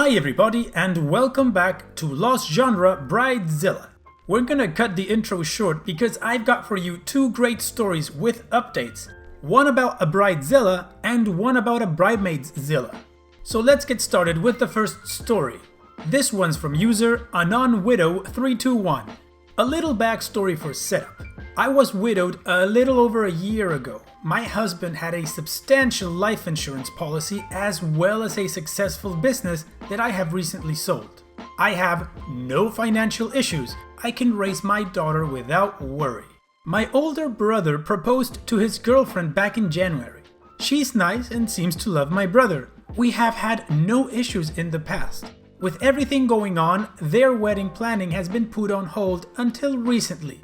Hi everybody and welcome back to Lost Genre Bridezilla. We're gonna cut the intro short because I've got for you two great stories with updates. One about a Bridezilla and one about a Bridesmaidzilla. So let's get started with the first story. This one's from user AnonWidow321. A little backstory for setup. I was widowed a little over a year ago. My husband had a substantial life insurance policy as well as a successful business that I have recently sold. I have no financial issues. I can raise my daughter without worry. My older brother proposed to his girlfriend back in January. She's nice and seems to love my brother. We have had no issues in the past. With everything going on, their wedding planning has been put on hold until recently.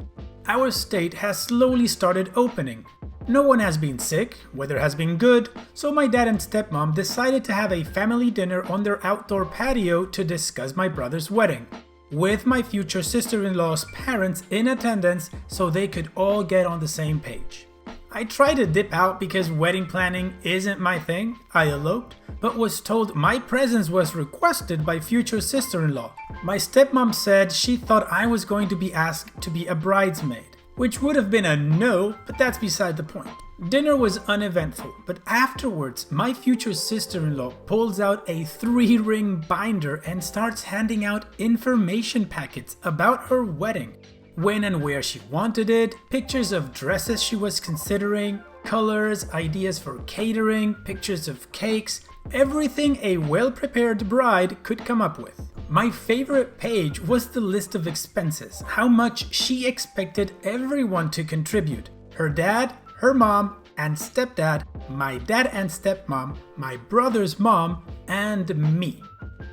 Our state has slowly started opening. No one has been sick, weather has been good, so my dad and stepmom decided to have a family dinner on their outdoor patio to discuss my brother's wedding, with my future sister-in-law's parents in attendance so they could all get on the same page. I tried to dip out because wedding planning isn't my thing, I eloped, but was told my presence was requested by future sister-in-law. My stepmom said she thought I was going to be asked to be a bridesmaid, which would have been a no, but that's beside the point. Dinner was uneventful, but afterwards my future sister-in-law pulls out a 3-ring binder and starts handing out information packets about her wedding. When and where she wanted it, pictures of dresses she was considering, colors, ideas for catering, pictures of cakes, everything a well-prepared bride could come up with. My favorite page was the list of expenses, how much she expected everyone to contribute. Her dad, her mom, and stepdad, my dad and stepmom, my brother's mom, and me.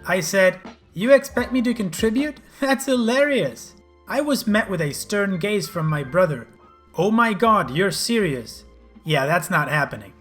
I said, "You expect me to contribute? That's hilarious." I was met with a stern gaze from my brother. "Oh my god, you're serious?" "Yeah, that's not happening."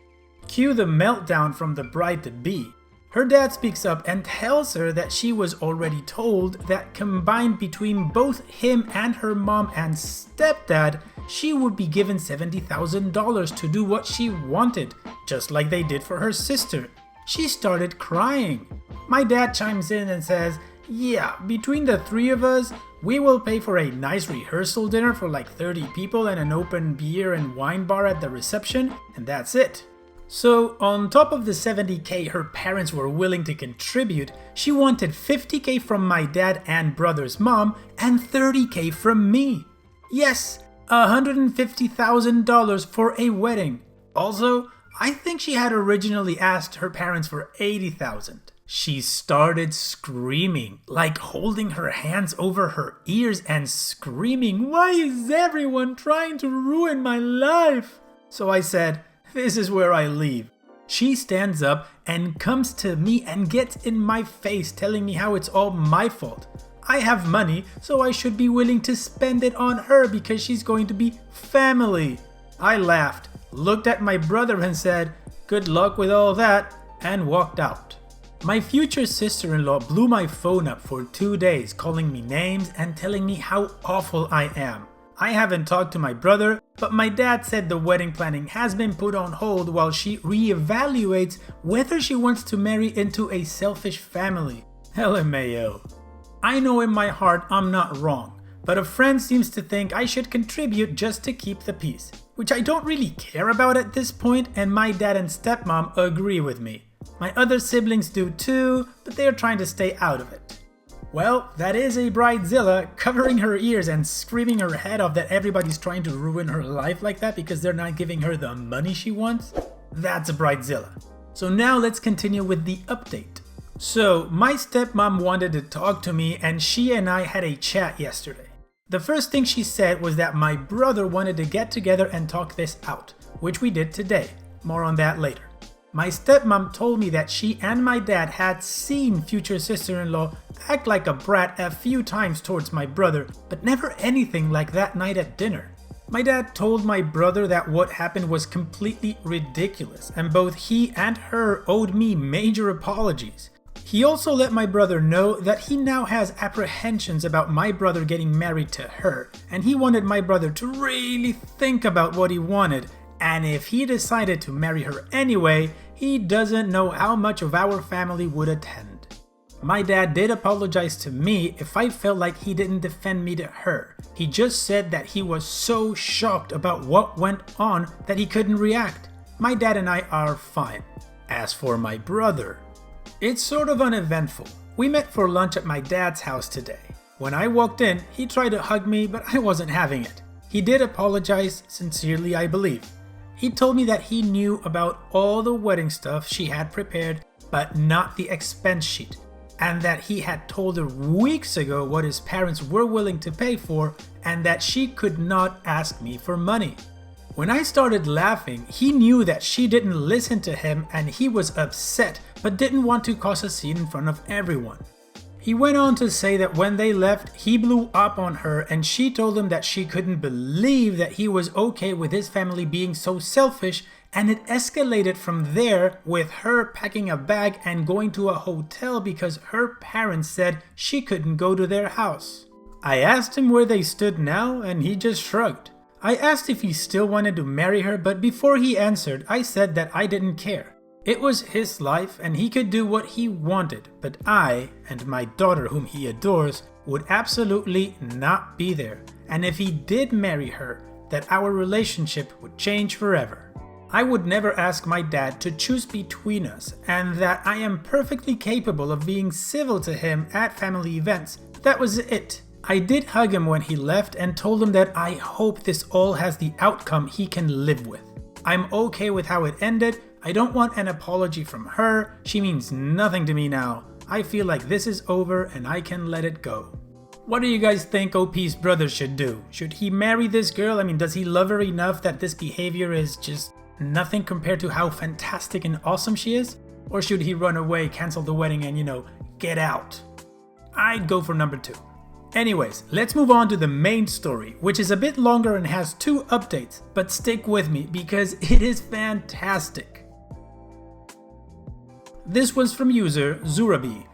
Cue the meltdown from the bride-to-be. Her dad speaks up and tells her that she was already told that combined between both him and her mom and stepdad, she would be given $70,000 to do what she wanted, just like they did for her sister. She started crying. My dad chimes in and says, "Yeah, between the three of us, we will pay for a nice rehearsal dinner for like 30 people and an open beer and wine bar at the reception, and that's it." So, on top of the $70K her parents were willing to contribute, she wanted $50K from my dad and brother's mom and $30K from me. Yes, $150,000 for a wedding. Also, I think she had originally asked her parents for $80,000. She started screaming, like holding her hands over her ears and screaming, "Why is everyone trying to ruin my life?" So I said, "This is where I leave." She stands up and comes to me and gets in my face telling me how it's all my fault. I have money, so I should be willing to spend it on her because she's going to be family. I laughed, looked at my brother and said, "Good luck with all that," and walked out. My future sister-in-law blew my phone up for 2 days, calling me names and telling me how awful I am. I haven't talked to my brother, but my dad said the wedding planning has been put on hold while she reevaluates whether she wants to marry into a selfish family. LMAO. I know in my heart I'm not wrong, but a friend seems to think I should contribute just to keep the peace, which I don't really care about at this point, and my dad and stepmom agree with me. My other siblings do too, but they are trying to stay out of it. Well, that is a Bridezilla covering her ears and screaming her head off that everybody's trying to ruin her life like that because they're not giving her the money she wants. That's a Bridezilla. So now let's continue with the update. So, my stepmom wanted to talk to me and she and I had a chat yesterday. The first thing she said was that my brother wanted to get together and talk this out, which we did today. More on that later. My stepmom told me that she and my dad had seen future sister-in-law act like a brat a few times towards my brother, but never anything like that night at dinner. My dad told my brother that what happened was completely ridiculous, and both he and her owed me major apologies. He also let my brother know that he now has apprehensions about my brother getting married to her, and he wanted my brother to really think about what he wanted, and if he decided to marry her anyway, he doesn't know how much of our family would attend. My dad did apologize to me if I felt like he didn't defend me to her. He just said that he was so shocked about what went on that he couldn't react. My dad and I are fine. As for my brother, it's sort of uneventful. We met for lunch at my dad's house today. When I walked in, he tried to hug me, but I wasn't having it. He did apologize, sincerely I believe. He told me that he knew about all the wedding stuff she had prepared, but not the expense sheet, and that he had told her weeks ago what his parents were willing to pay for, and that she could not ask me for money. When I started laughing, he knew that she didn't listen to him and he was upset, but didn't want to cause a scene in front of everyone. He went on to say that when they left, he blew up on her and she told him that she couldn't believe that he was okay with his family being so selfish, and it escalated from there with her packing a bag and going to a hotel because her parents said she couldn't go to their house. I asked him where they stood now and he just shrugged. I asked if he still wanted to marry her, but before he answered, I said that I didn't care. It was his life and he could do what he wanted, but I, and my daughter whom he adores, would absolutely not be there. And if he did marry her, that our relationship would change forever. I would never ask my dad to choose between us, and that I am perfectly capable of being civil to him at family events. That was it. I did hug him when he left and told him that I hope this all has the outcome he can live with. I'm okay with how it ended. I don't want an apology from her. She means nothing to me now. I feel like this is over and I can let it go. What do you guys think OP's brother should do? Should he marry this girl? I mean, does he love her enough that this behavior is just nothing compared to how fantastic and awesome she is? Or should he run away, cancel the wedding and, get out? I'd go for number 2. Anyways, let's move on to the main story, which is a bit longer and has 2 updates, but stick with me because it is fantastic. This was from user Zurabi.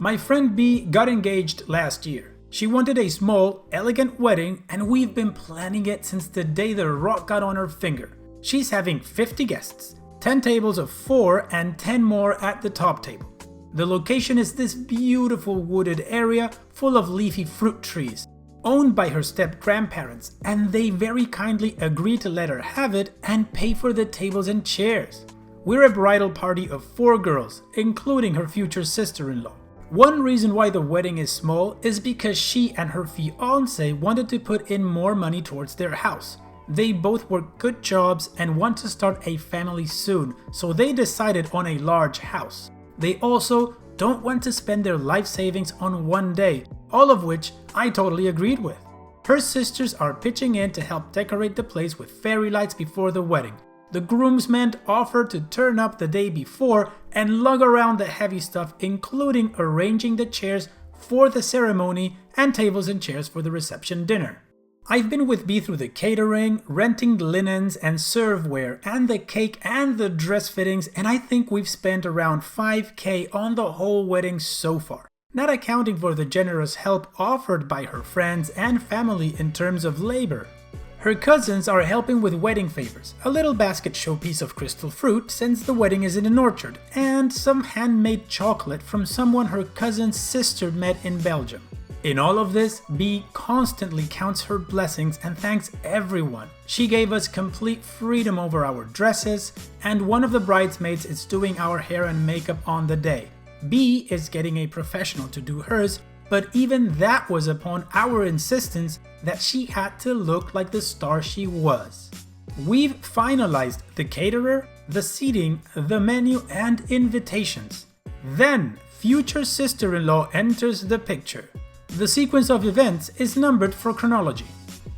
My friend B got engaged last year. She wanted a small, elegant wedding and we've been planning it since the day the rock got on her finger. She's having 50 guests, 10 tables of 4 and 10 more at the top table. The location is this beautiful wooded area full of leafy fruit trees, owned by her step-grandparents, and they very kindly agreed to let her have it and pay for the tables and chairs. We're a bridal party of 4 girls, including her future sister-in-law. One reason why the wedding is small is because she and her fiancé wanted to put in more money towards their house. They both work good jobs and want to start a family soon, so they decided on a large house. They also don't want to spend their life savings on one day, all of which I totally agreed with. Her sisters are pitching in to help decorate the place with fairy lights before the wedding. The groomsmen offered to turn up the day before and lug around the heavy stuff, including arranging the chairs for the ceremony and tables and chairs for the reception dinner. I've been with B through the catering, renting the linens and serveware, and the cake and the dress fittings, and I think we've spent around $5,000 on the whole wedding so far, not accounting for the generous help offered by her friends and family in terms of labor. Her cousins are helping with wedding favors, a little basket showpiece of crystal fruit since the wedding is in an orchard, and some handmade chocolate from someone her cousin's sister met in Belgium. In all of this, B constantly counts her blessings and thanks everyone. She gave us complete freedom over our dresses, and one of the bridesmaids is doing our hair and makeup on the day. B is getting a professional to do hers, but even that was upon our insistence that she had to look like the star she was. We've finalized the caterer, the seating, the menu, and invitations. Then, future sister-in-law enters the picture. The sequence of events is numbered for chronology.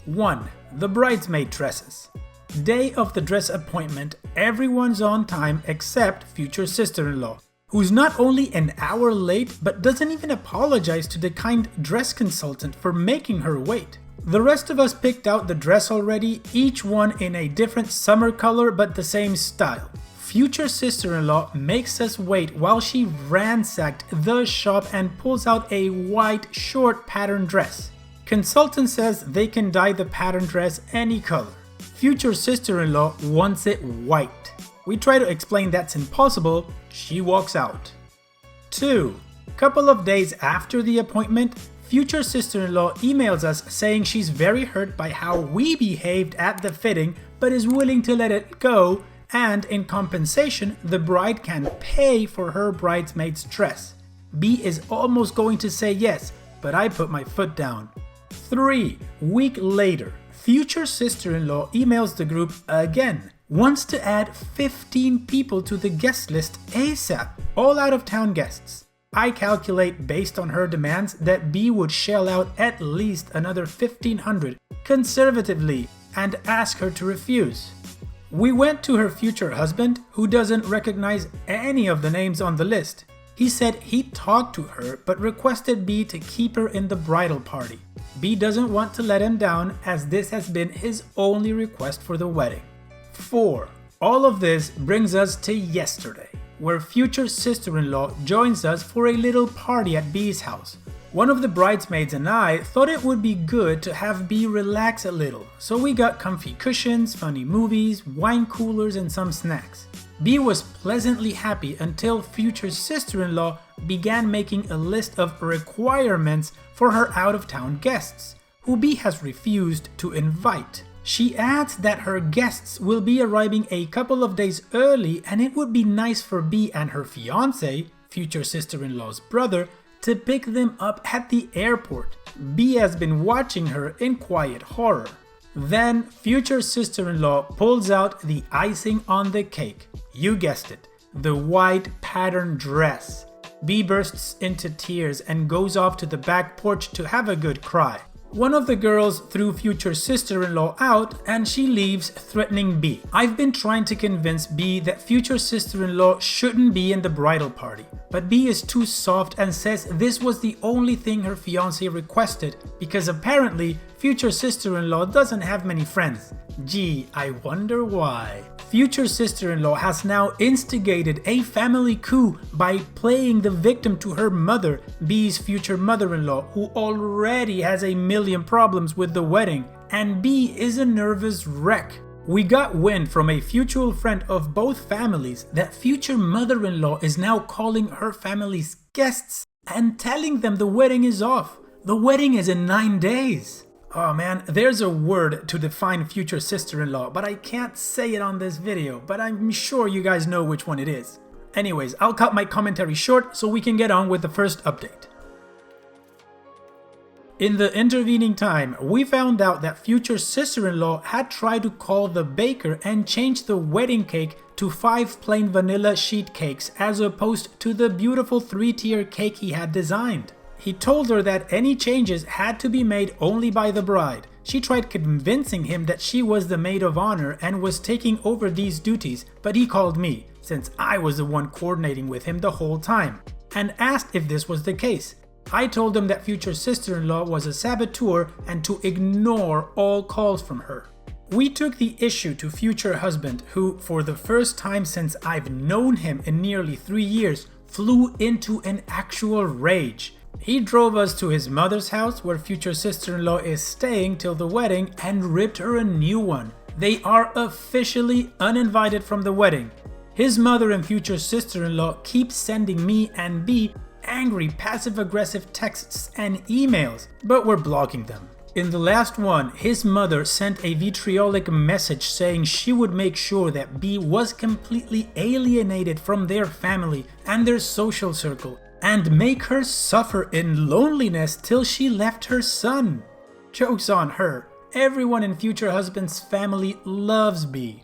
1. The bridesmaid dresses. Day of the dress appointment, everyone's on time except future sister-in-law, who's not only an hour late but doesn't even apologize to the kind dress consultant for making her wait. The rest of us picked out the dress already, each one in a different summer color but the same style. Future sister-in-law makes us wait while she ransacked the shop and pulls out a white short pattern dress. Consultant says they can dye the pattern dress any color. Future sister-in-law wants it white. We try to explain that's impossible. She walks out. 2. Couple of days after the appointment, future sister-in-law emails us saying she's very hurt by how we behaved at the fitting but is willing to let it go, and in compensation the bride can pay for her bridesmaid's dress. B is almost going to say yes, but I put my foot down. 3 weeks later, future sister-in-law emails the group again, wants to add 15 people to the guest list ASAP, all out-of-town guests. I calculate based on her demands that B would shell out at least another 1,500 conservatively and ask her to refuse. We went to her future husband, who doesn't recognize any of the names on the list. He said he talked to her but requested B to keep her in the bridal party. B doesn't want to let him down as this has been his only request for the wedding. 4. All of this brings us to yesterday, where future sister-in-law joins us for a little party at B's house. One of the bridesmaids and I thought it would be good to have B relax a little, so we got comfy cushions, funny movies, wine coolers, and some snacks. B was pleasantly happy until future sister-in-law began making a list of requirements for her out-of-town guests, who B has refused to invite. She adds that her guests will be arriving a couple of days early and it would be nice for B and her fiancé, future sister-in-law's brother, to pick them up at the airport. B has been watching her in quiet horror. Then future sister-in-law pulls out the icing on the cake. You guessed it, the white pattern dress. B bursts into tears and goes off to the back porch to have a good cry. One of the girls threw future sister-in-law out and she leaves, threatening B. I've been trying to convince B that future sister-in-law shouldn't be in the bridal party, but B is too soft and says this was the only thing her fiancé requested because apparently future sister-in-law doesn't have many friends. Gee, I wonder why. Future sister-in-law has now instigated a family coup by playing the victim to her mother, B's future mother-in-law, who already has a million problems with the wedding, and B is a nervous wreck. We got wind from a mutual friend of both families that future mother-in-law is now calling her family's guests and telling them the wedding is off. The wedding is in 9 days. Oh man, there's a word to define future sister-in-law, but I can't say it on this video, but I'm sure you guys know which one it is. Anyways, I'll cut my commentary short so we can get on with the first update. In the intervening time, we found out that future sister-in-law had tried to call the baker and change the wedding cake to 5 plain vanilla sheet cakes as opposed to the beautiful 3-tier cake he had designed. He told her that any changes had to be made only by the bride. She tried convincing him that she was the maid of honor and was taking over these duties, but he called me, since I was the one coordinating with him the whole time, and asked if this was the case. I told him that future sister-in-law was a saboteur and to ignore all calls from her. We took the issue to future husband, who, for the first time since I've known him in nearly 3 years, flew into an actual rage. He drove us to his mother's house where future sister-in-law is staying till the wedding and ripped her a new one. They are officially uninvited from the wedding. His mother and future sister-in-law keep sending me and B angry passive-aggressive texts and emails, but we're blocking them. In the last one, his mother sent a vitriolic message saying she would make sure that B was completely alienated from their family and their social circle, and make her suffer in loneliness till she left her son. Joke's on her. Everyone in future husband's family loves B.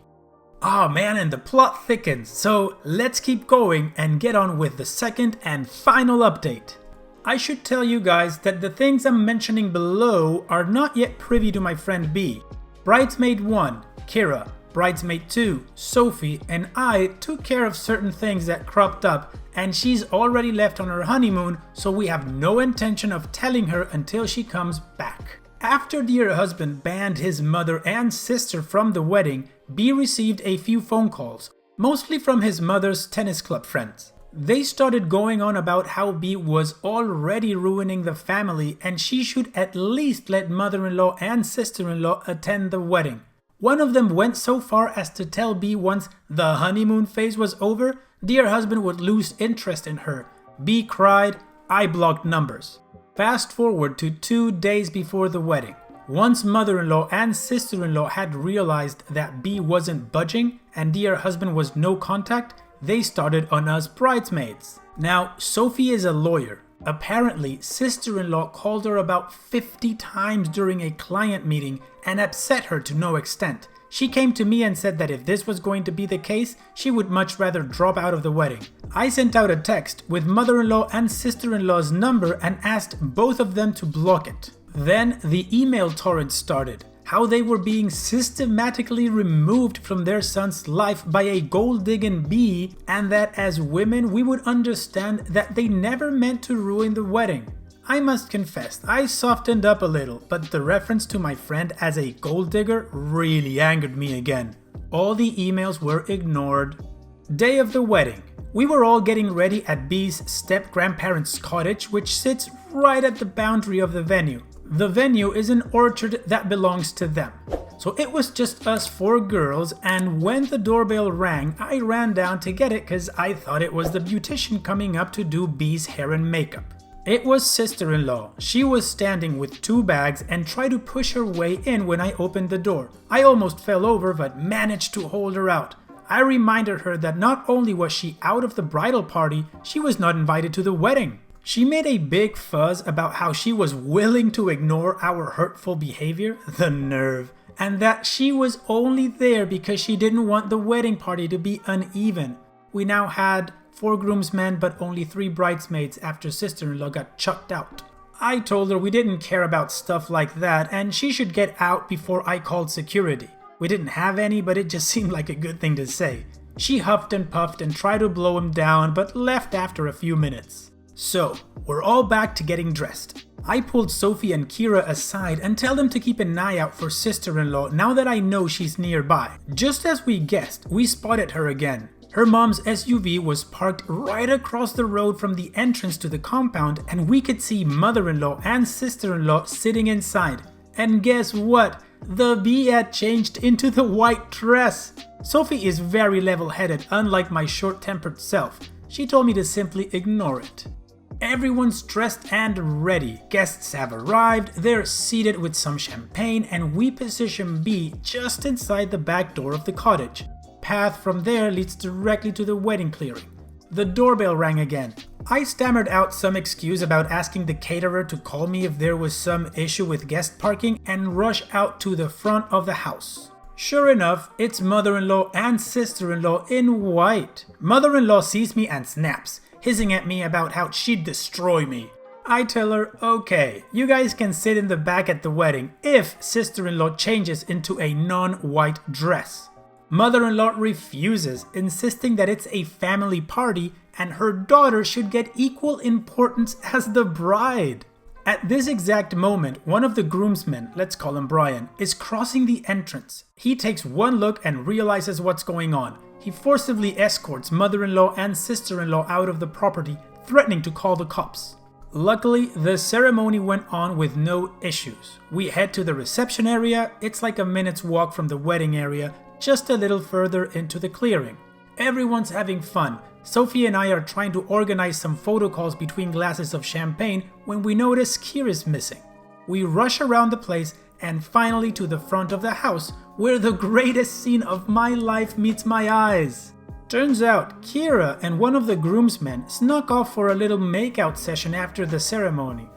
Oh man, and the plot thickens, so let's keep going and get on with the second and final update. I should tell you guys that the things I'm mentioning below are not yet privy to my friend B. Bridesmaid 1, Kira, Bridesmaid 2, Sophie, and I took care of certain things that cropped up, and she's already left on her honeymoon, so we have no intention of telling her until she comes back. After dear husband banned his mother and sister from the wedding, B received a few phone calls, mostly from his mother's tennis club friends. They started going on about how B was already ruining the family and she should at least let mother-in-law and sister-in-law attend the wedding. One of them went so far as to tell B once the honeymoon phase was over, dear husband would lose interest in her. B cried, I blocked numbers. Fast forward to 2 days before the wedding. Once mother-in-law and sister-in-law had realized that B wasn't budging and dear husband was no contact, they started on us bridesmaids. Now, Sophie is a lawyer. Apparently, sister-in-law called her about 50 times during a client meeting and upset her to no extent. She came to me and said that if this was going to be the case, she would much rather drop out of the wedding. I sent out a text with mother-in-law and sister-in-law's number and asked both of them to block it. Then the email torrent started, how they were being systematically removed from their son's life by a gold-digging bee, and that as women we would understand that they never meant to ruin the wedding. I must confess, I softened up a little, but the reference to my friend as a gold digger really angered me again. All the emails were ignored. Day of the wedding. We were all getting ready at B's step-grandparents' cottage, which sits right at the boundary of the venue. The venue is an orchard that belongs to them. So it was just us 4 girls, and when the doorbell rang, I ran down to get it because I thought it was the beautician coming up to do B's hair and makeup. It was sister-in-law. She was standing with 2 bags and tried to push her way in when I opened the door. I almost fell over but managed to hold her out. I reminded her that not only was she out of the bridal party, she was not invited to the wedding. She made a big fuss about how she was willing to ignore our hurtful behavior, the nerve, and that she was only there because she didn't want the wedding party to be uneven. We now had 4 groomsmen but only 3 bridesmaids after sister-in-law got chucked out. I told her we didn't care about stuff like that and she should get out before I called security. We didn't have any, but it just seemed like a good thing to say. She huffed and puffed and tried to blow him down but left after a few minutes. So, we're all back to getting dressed. I pulled Sophie and Kira aside and tell them to keep an eye out for sister-in-law now that I know she's nearby. Just as we guessed, we spotted her again. Her mom's SUV was parked right across the road from the entrance to the compound and we could see mother-in-law and sister-in-law sitting inside. And guess what? The bee had changed into the white dress. Sophie is very level-headed, unlike my short-tempered self. She told me to simply ignore it. Everyone's dressed and ready. Guests have arrived, they're seated with some champagne, and we position B just inside the back door of the cottage. Path from there leads directly to the wedding clearing. The doorbell rang again. I stammered out some excuse about asking the caterer to call me if there was some issue with guest parking and rush out to the front of the house. Sure enough, it's mother-in-law and sister-in-law in white. Mother-in-law sees me and snaps, hissing at me about how she'd destroy me. I tell her, okay, you guys can sit in the back at the wedding if sister-in-law changes into a non-white dress. Mother-in-law refuses, insisting that it's a family party and her daughter should get equal importance as the bride. At this exact moment, one of the groomsmen, let's call him Brian, is crossing the entrance. He takes one look and realizes what's going on. He forcibly escorts mother-in-law and sister-in-law out of the property, threatening to call the cops. Luckily, the ceremony went on with no issues. We head to the reception area. It's like a minute's walk from the wedding area, just a little further into the clearing. Everyone's having fun. Sophie and I are trying to organize some photo calls between glasses of champagne when we notice Kira's missing. We rush around the place and finally to the front of the house, where the greatest scene of my life meets my eyes. Turns out Kira and one of the groomsmen snuck off for a little makeout session after the ceremony.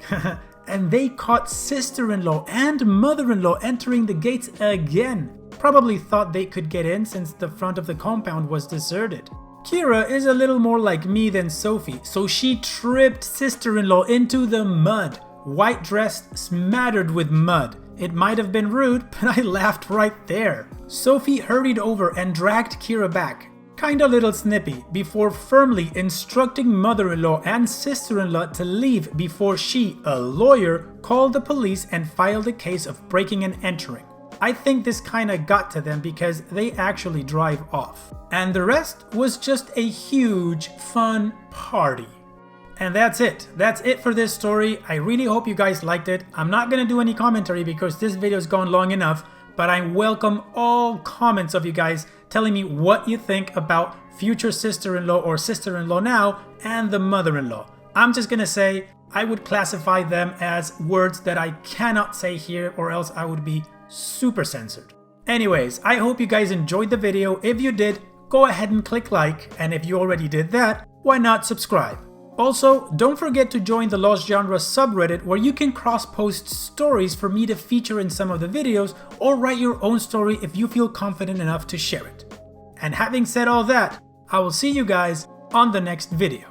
And they caught sister-in-law and mother-in-law entering the gates again. Probably thought they could get in since the front of the compound was deserted. Kira is a little more like me than Sophie, so she tripped sister-in-law into the mud. White dress smattered with mud. It might have been rude, but I laughed right there. Sophie hurried over and dragged Kira back. Kinda little snippy, before firmly instructing mother-in-law and sister-in-law to leave before she, a lawyer, called the police and filed a case of breaking and entering. I think this kinda got to them because they actually drive off. And the rest was just a huge, fun party. And that's it. That's it for this story. I really hope you guys liked it. I'm not gonna do any commentary because this video's gone long enough, but I welcome all comments of you guys telling me what you think about future sister-in-law or sister-in-law now and the mother-in-law. I'm just gonna say I would classify them as words that I cannot say here, or else I would be super censored. Anyways, I hope you guys enjoyed the video. If you did, go ahead and click like, and if you already did that, why not subscribe? Also, don't forget to join the Lost Genre subreddit, where you can cross-post stories for me to feature in some of the videos, or write your own story if you feel confident enough to share it. And having said all that, I will see you guys on the next video.